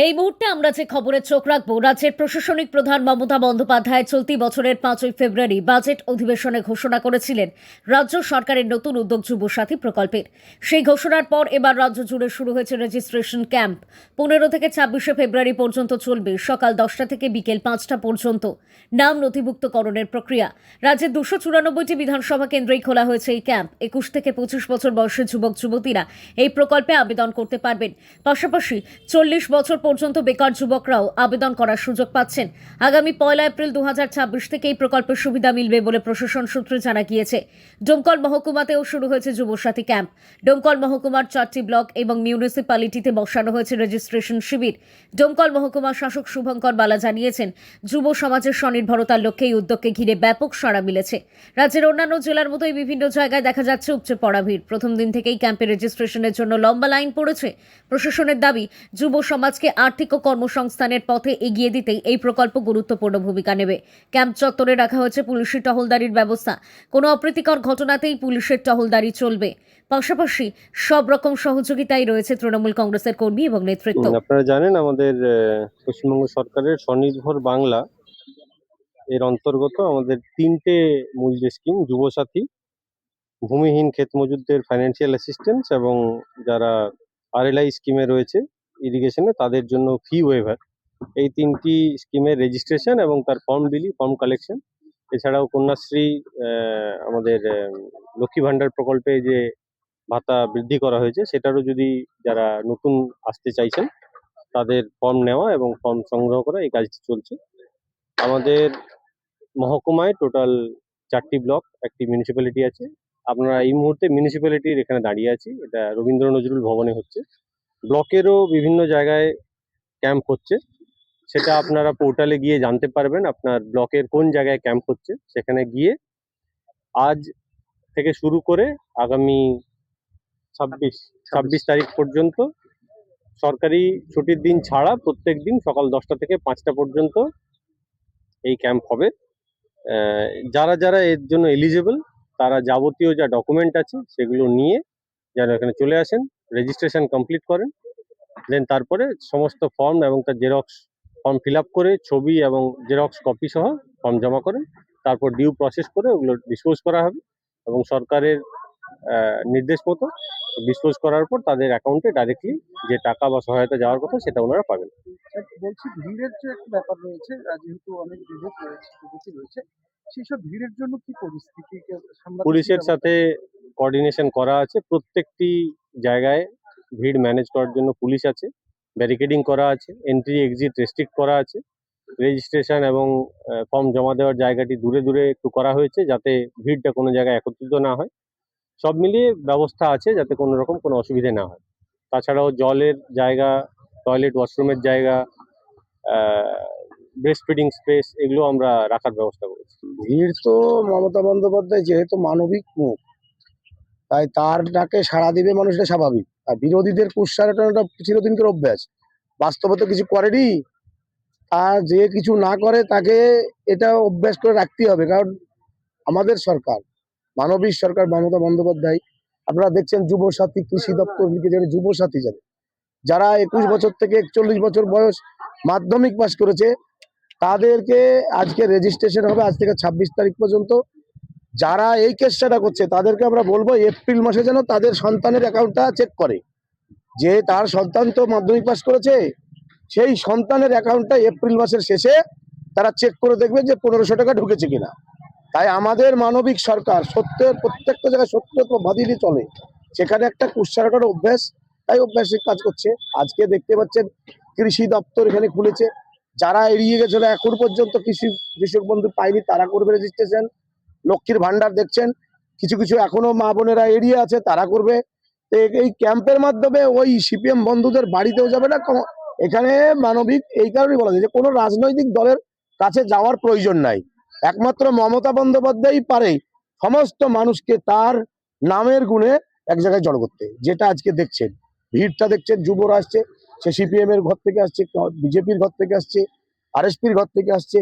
এই মুহূর্তে আমরা যে খবরে চোখ রাখবো, রাজ্যের প্রশাসনিক প্রধান মমতা বন্দ্যোপাধ্যায় চলতি বছরের 5ই ফেব্রুয়ারি বাজেট অধিবেশনে ঘোষণা করেছিলেন রাজ্য সরকারের নতুন উদ্যোগ যুবসাথী প্রকল্পের। সেই ঘোষণার পর এবার রাজ্য জুড়ে শুরু হয়েছে রেজিস্ট্রেশন ক্যাম্প। 15 থেকে 26শে ফেব্রুয়ারি পর্যন্ত চলবে সকাল 10টা থেকে বিকেল 5টা পর্যন্ত নাম নথিভুক্তকরণের প্রক্রিয়া। রাজ্যের 294টি বিধানসভা কেন্দ্রেই খোলা হয়েছে এই ক্যাম্প। 21 থেকে 25 বছর বয়সী যুবক যুবতীরা এই প্রকল্পে আবেদন করতে পারবেন। পাশাপাশি 40 বছর পর্যন্ত বেকার যুবকরাও আবেদন করার সুযোগ পাচ্ছেন। আগামী 1 এপ্রিল 2026 থেকে এই প্রকল্পের সুবিধা মিলবে বলে প্রশাসন সূত্রে জানা গিয়েছে। ডোমকল মহকুমাতেও শুরু হয়েছে যুবসাথী ক্যাম্প। ডোমকল মহকুমার 4টি ব্লক এবং মিউনিসিপ্যালিটিতে বসানো হয়েছে রেজিস্ট্রেশন শিবির। ডোমকল মহকুমা শাসক শুভঙ্কর বালা জানিয়েছেন, যুব সমাজের স্বনির্ভরতার লক্ষ্যে এই উদ্যোগকে ঘিরে ব্যাপক সাড়া মিলেছে। রাজ্যের অন্যান্য জেলার মতোই বিভিন্ন জায়গায় দেখা যাচ্ছে উপচে পড়া ভিড়। প্রথম দিন থেকেই ক্যাম্পে রেজিস্ট্রেশনের জন্য লম্বা লাইন পড়েছে। প্রশাসনের দাবি, যুব সমাজকে আর্থিক ও কর্মসংস্থানের পথে এগিয়ে দিতেই এই প্রকল্প গুরুত্বপূর্ণ ভূমিকা নেবে। ক্যাম্প চত্বরে রাখা হয়েছে পুলিশি টহলদারির ব্যবস্থা। কোনো অপ্রীতিকর ঘটনাতেই পুলিশের টহলদারি চলবে। পাশাপাশি সব রকম সহযোগিতাই রয়েছে তৃণমূল কংগ্রেসের কর্মী এবং নেতৃত্ব। আপনারা জানেন, আমাদের পশ্চিমবঙ্গ সরকারের স্বনির্ভর বাংলা এর অন্তর্গত আমাদের 3টে মূল যে স্কিম, যুবসাথী, ভূমিহীন ক্ষেত মজুরদের ফাইন্যান্সিয়াল অ্যাসিস্ট্যান্স এবং যারা আরএলআই স্কিমে রয়েছে ইরিগেশনে তাদের জন্য ফি ওয়েভার, এই 3টি স্কিমের রেজিস্ট্রেশন এবং তার ফর্ম কালেকশন। এছাড়াও কন্যাশ্রী, আমাদের লক্ষ্মী ভাণ্ডার প্রকল্পে যে ভাতা বৃদ্ধি করা হয়েছে সেটারও যদি যারা নতুন আসতে চাইছেন তাদের ফর্ম নেওয়া এবং ফর্ম সংগ্রহ করা, এই কাজটি চলছে। আমাদের মহকুমায় টোটাল 4টি ব্লক, একটি মিউনিসিপ্যালিটি আছে। আপনারা এই মুহূর্তে মিউনিসিপ্যালিটির এখানে দাঁড়িয়ে আছি, এটা রবীন্দ্র নজরুল ভবনে হচ্ছে। ব্লকেরও বিভিন্ন জায়গায় ক্যাম্প হচ্ছে, সেটা আপনারা পোর্টালে গিয়ে জানতে পারবেন আপনার ব্লকের কোন জায়গায় ক্যাম্প হচ্ছে। সেখানে গিয়ে আজ থেকে শুরু করে আগামী 26 তারিখ পর্যন্ত, সরকারি ছুটির দিন ছাড়া প্রত্যেক দিন সকাল 10টা থেকে 5টা পর্যন্ত এই ক্যাম্প হবে। যারা যারা এর জন্য এলিজেবল তারা যাবতীয় যা ডকুমেন্ট আছে সেগুলো নিয়ে যেন এখানে চলে আসেন, রেজিস্ট্রেশন কমপ্লিট করেন। দেন তারপরে সমস্ত ফর্ম এবং তার জেরক্স ফর্ম ফিল আপ করে ছবি এবং জেরক্স কপি সহ ফর্ম জমা করেন। তারপর ডিউ প্রসেস করে ওগুলো ডিসপোজ করা হবে এবং সরকারের নির্দেশ মতো ডিসপোজ করার পর তাদের অ্যাকাউন্টে ডাইরেক্টলি যে টাকা বা সহায়তা যাওয়ার কথা সেটা ওনারা পাবেন। বলছি, ভিড়ের যে একটা ব্যাপার রয়েছে, যেহেতু অনেক যুবক রয়েছে, যুবতী রয়েছে, সেসব ভিড়ের জন্য কি পরিস্থিতি সামলাতে কি পুলিশের ব্যবস্থা সাথে কোঅর্ডিনেশন করা আছে। প্রত্যেকটি জায়গায় ভিড় ম্যানেজ করার জন্য পুলিশ আছে, ব্যারিকেডিং করা আছে, এন্ট্রি এক্সিট রেস্ট্রিক্ট করা আছে। রেজিস্ট্রেশন এবং ফর্ম জমা দেওয়ার জায়গাটি দূরে দূরে একটু করা হয়েছে যাতে ভিড়টা কোনো জায়গায় একত্রিত না হয়। সব মিলিয়ে ব্যবস্থা আছে যাতে কোনো রকম কোনো অসুবিধে না হয়। তাছাড়াও জলের জায়গা, টয়লেট ওয়াশরুমের জায়গা, ব্রেস্ট ফিডিং স্পেস, এগুলো আমরা রাখার ব্যবস্থা করেছি। ভিড় তো মমতা বন্দ্যোপাধ্যায় যেহেতু মানবিক মুখ, তাই তার ডাকে সাড়া দিবে মানুষ, এটা স্বাভাবিক। আর বিরোধীদের কুৎসারটা চিরদিনকার অভ্যাস, বাস্তবে তো কিছু করেনি। আর যে কিছু না করে তাকে এটা অভ্যাস করে রাখতেই হবে, কারণ আমাদের সরকার মানবিক সরকার, মমতা বন্দ্যোপাধ্যায়। আপনারা দেখছেন যুবসাথী, কৃষি দপ্তর লিখে যাবে যুবসাথী যাবে, যারা 21 বছর থেকে 41 বছর বয়স মাধ্যমিক পাস করেছে তাদেরকে আজকে রেজিস্ট্রেশন হবে আজ থেকে 26 তারিখ পর্যন্ত। যারা এই কেসটা করছে তাদেরকে আমরা বলবো এপ্রিল মাসে যেন তাদের সন্তানের অ্যাকাউন্টটা চেক করে, যে তার সন্তান তো মাধ্যমিক পাস করেছে, সেই সন্তানের অ্যাকাউন্টটা এপ্রিল মাসের শেষে তারা চেক করে দেখবে যে 1500 টাকা ঢুকেছে কিনা। তাই আমাদের মানবিক সরকার সত্যের, প্রত্যেকটা জায়গায় সত্য তো বাদিয়ে চলে, সেখানে একটা কুৎসারটার অভ্যাস, তাই অভ্যাসিক কাজ করছে। আজকে দেখতে পাচ্ছেন কৃষি দপ্তর এখানে খুলেছে, যারা এড়িয়ে গেছিল এখন পর্যন্ত কৃষক বন্ধু পায়নি তারা করবে রেজিস্ট্রেশন। লক্ষ্মীর ভান্ডার দেখছেন, কিছু কিছু এখনো মা বোনেরা এড়িয়ে আছে তারা করবে। এই ক্যাম্পের মাধ্যমে ওই সিপিএম বন্ধুদের বাড়িতেও যাবে না। এখানে মানবিক এই কারণেই বলা যায় যে কোনো রাজনৈতিক দলের কাছে যাওয়ার প্রয়োজন নাই, একমাত্র মমতা বন্দ্যোপাধ্যায়ই পারে সমস্ত মানুষকে তার নামের গুণে এক জায়গায় জড়ো করতে। যেটা আজকে দেখছেন, ভিড়টা দেখছেন, যুবরা আসছে, সে সিপিএম এর ঘর থেকে আসছে, বিজেপির ঘর থেকে আসছে, আরএসপির ঘর থেকে আসছে,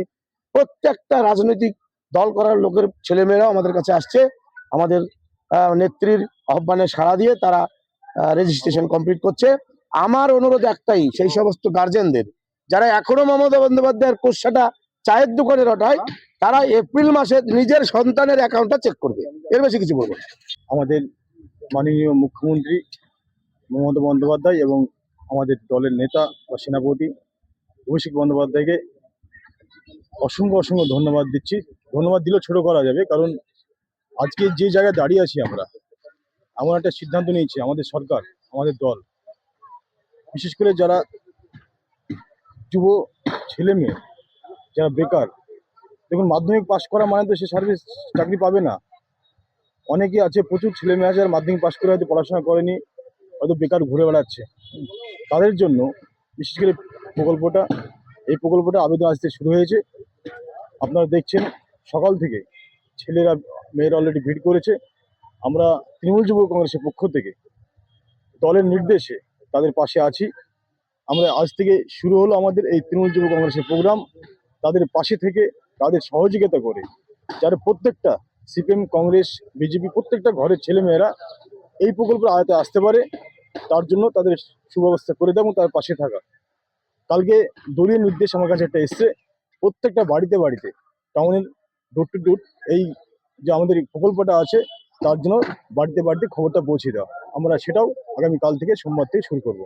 প্রত্যেকটা রাজনৈতিক দল করার লোকের ছেলেমেয়েরাও আমাদের কাছে আসছে। আমাদের নেত্রীর আহ্বানে সাড়া দিয়ে তারা রেজিস্ট্রেশন কমপ্লিট করছে। আমার অনুরোধ একটাই, সেই সমস্ত গার্জেনদের যারা এখনো মমতা বন্দ্যোপাধ্যায়ের কোষাটা চায়ের দোকানে রটায়, তারা এপ্রিল মাসে নিজের সন্তানের অ্যাকাউন্টটা চেক করবে, এর বেশি কিছু বলবো না। আমাদের মাননীয় মুখ্যমন্ত্রী মমতা বন্দ্যোপাধ্যায় এবং আমাদের দলের নেতা বা সেনাপতি অভিষেক বন্দ্যোপাধ্যায়কে অসংখ্য অসংখ্য ধন্যবাদ দিচ্ছি। ধন্যবাদ দিলেও ছোট করা যাবে, কারণ আজকে যে জায়গায় দাঁড়িয়ে আছি আমরা, এমন একটা সিদ্ধান্ত নিয়েছি আমাদের সরকার, আমাদের দল, বিশেষ করে যারা যুব ছেলে মেয়ে, যারা বেকার। দেখুন, মাধ্যমিক পাশ করা মানে তো সে সার্ভিস চাকরি পাবে না। অনেকে আছে, প্রচুর ছেলে মেয়ে আছে যারা মাধ্যমিক পাশ করে হয়তো পড়াশোনা করেনি, হয়তো বেকার ঘুরে বেড়াচ্ছে। তাদের জন্য বিশেষ করে এই প্রকল্পটা আবেদন আসতে শুরু হয়েছে। আপনারা দেখছেন সকাল থেকে ছেলেরা মেয়েরা অলরেডি ভিড় করেছে। আমরা তৃণমূল যুব কংগ্রেসের পক্ষ থেকে দলের নির্দেশে তাদের পাশে আছি। আমরা আজ থেকে শুরু হলো আমাদের এই তৃণমূল যুব কংগ্রেসের প্রোগ্রাম। তাদের পাশে থেকে তাদের সহযোগিতা করে যারা প্রত্যেকটা সিপিএম, কংগ্রেস, বিজেপি প্রত্যেকটা ঘরের ছেলেমেয়েরা এই প্রকল্পের আয়তে আসতে পারে, তার জন্য তাদের সুব্যবস্থা করে দেবো, তার পাশে থাকা। কালকে দলীয় নির্দেশ আমার কাছে একটা এসছে, প্রত্যেকটা বাড়িতে বাড়িতে, টাউনের ডোর টু ডোর এই যে আমাদের এই প্রকল্পটা আছে তার জন্য বাড়িতে বাড়িতে খবরটা পৌঁছে দেওয়া। আমরা সেটাও আগামী কাল থেকে, সোমবার থেকে শুরু করব।